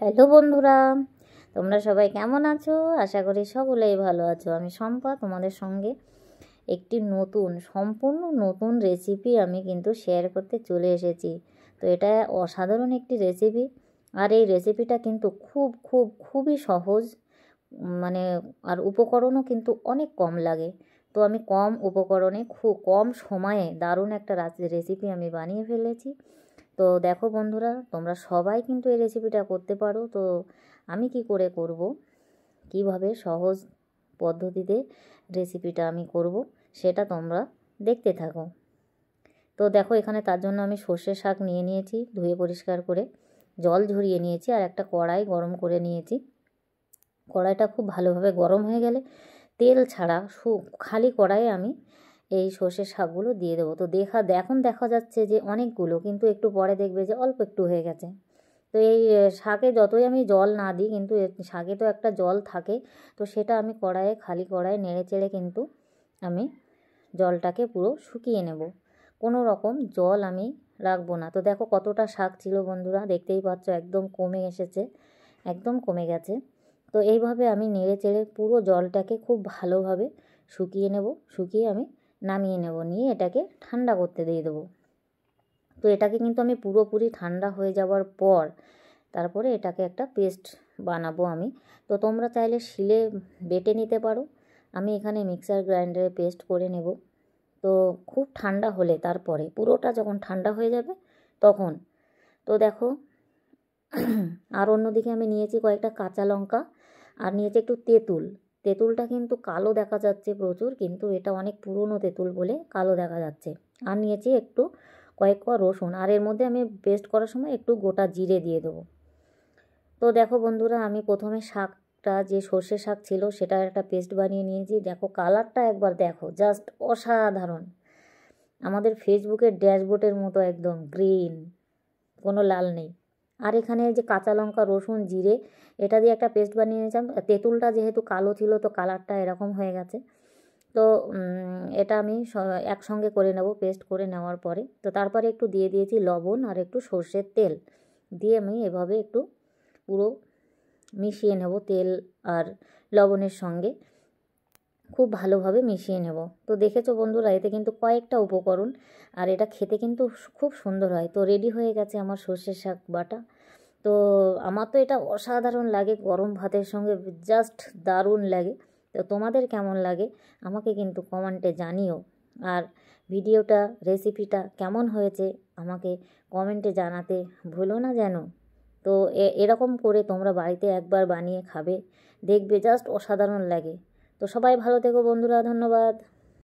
Hello বন্ধুরা, তোমরা সবাই কেমন আছো? আশা করি সকলেই ভালো আছো। আমি শম্পা, তোমাদের সঙ্গে একটি সম্পূর্ণ নতুন রেসিপি আমি কিন্তু শেয়ার করতে চলে এসেছি। তো এটা অসাধারণ একটি রেসিপি, আর এই রেসিপিটা কিন্তু খুবই সহজ, মানে আর উপকরণও কিন্তু অনেক কম লাগে। তো আমি কম উপকরণে খুব কম সময়ে দারুণ একটা রেসিপি আমি বানিয়ে ফেলেছি। তো দেখো বন্ধুরা, তোমরা সবাই কিন্তু এই রেসিপিটা করতে পারো। তো আমি কি করে করব, কিভাবে সহজ পদ্ধতিতে রেসিপিটা আমি করব, সেটা তোমরা দেখতে থাকো। তো দেখো, এখানে তার জন্য আমি সর্ষে শাক নিয়ে নিয়েছি, ধুয়ে পরিষ্কার করে জল ঝরিয়ে নিয়েছি, আর একটা কড়াই গরম করে নিয়েছি। কড়াইটা খুব ভালোভাবে গরম হয়ে গেলে তেল ছাড়া খালি কড়াইয়ে আমি এই সর্ষের শাকগুলো দিয়ে দেবো। তো এখন দেখা যাচ্ছে যে অনেকগুলো, কিন্তু একটু পরে দেখবে যে অল্প একটু হয়ে গেছে। তো এই শাকে যতই আমি জল না দিই, কিন্তু শাকে তো একটা জল থাকে, তো সেটা আমি খালি কড়াইয়ে নেড়ে চেড়ে কিন্তু আমি জলটাকে পুরো শুকিয়ে নেব। কোনো রকম জল আমি রাখবো না। তো দেখো কতটা শাক ছিল বন্ধুরা, দেখতেই পাচ্ছ একদম কমে এসেছে, একদম কমে গেছে। তো এইভাবে আমি নেড়ে চেড়ে পুরো জলটাকে খুব ভালোভাবে শুকিয়ে নেব। শুকিয়ে আমি নামিয়ে নেব, নিয়ে এটাকে ঠান্ডা করতে দিয়ে দেবো। তো এটাকে কিন্তু আমি পুরোপুরি ঠান্ডা হয়ে যাওয়ার পর তারপরে এটাকে একটা পেস্ট বানাবো আমি। তো তোমরা চাইলে শিলে বেটে নিতে পারো, আমি এখানে মিক্সার গ্রাইন্ডারে পেস্ট করে নেব। তো খুব ঠান্ডা হলে তারপরে পুরোটা যখন ঠান্ডা হয়ে যাবে তখন, তো দেখো আর অন্যদিকে আমি নিয়েছি কয়েকটা কাঁচা লঙ্কা, আর নিয়েছি একটু তেঁতুল। তেঁতুলটা কিন্তু কালো দেখা যাচ্ছে প্রচুর, কিন্তু এটা অনেক পুরনো তেঁতুল বলে কালো দেখা যাচ্ছে। আর নিয়েছি একটু কয়েক কোয়া রসুন, আর এর মধ্যে আমি পেস্ট করার সময় একটু গোটা জিরে দিয়ে দেবো। তো দেখো বন্ধুরা, আমি প্রথমে শাকটা, যে সর্ষে শাক ছিল, সেটার একটা পেস্ট বানিয়ে নিয়েছি। দেখো কালারটা একবার দেখো, জাস্ট অসাধারণ, আমাদের ফেসবুকের ড্যাশবোর্ডের মতো একদম গ্রিন, কোনো লাল নেই। আর এখানে যে কাঁচা লঙ্কা, রসুন, জিরে, এটা দিয়ে একটা পেস্ট বানিয়ে নিয়েছিলাম। তেঁতুলটা যেহেতু কালো ছিল, তো কালারটা এরকম হয়ে গেছে। তো এটা আমি একসঙ্গে করে নেব পেস্ট করে নেওয়ার পরে। তো তারপরে একটু দিয়ে দিয়েছি লবণ আর একটু সর্ষের তেল, দিয়ে আমি এভাবে একটু পুরো মিশিয়ে নেব, তেল আর লবণের সঙ্গে খুব ভালোভাবে মিশিয়ে নেব। তো দেখেছো বন্ধুরা, এতে কিন্তু কয়েকটা উপকরণ, আর এটা খেতে কিন্তু খুব সুন্দর হয়। তো রেডি হয়ে গেছে আমার সর্ষের শাক বাটা। তো আমার তো এটা অসাধারণ লাগে, গরম ভাতের সঙ্গে জাস্ট দারুণ লাগে। তো তোমাদের কেমন লাগে আমাকে কিন্তু কমেন্টে জানিও, আর ভিডিওটা, রেসিপিটা কেমন হয়েছে আমাকে কমেন্টে জানাতে ভুলো না যেন। তো এরকম করে তোমরা বাড়িতে একবার বানিয়ে খাবে, দেখবে জাস্ট অসাধারণ লাগে। তো সবাই ভালো থেকো বন্ধুরা, ধন্যবাদ।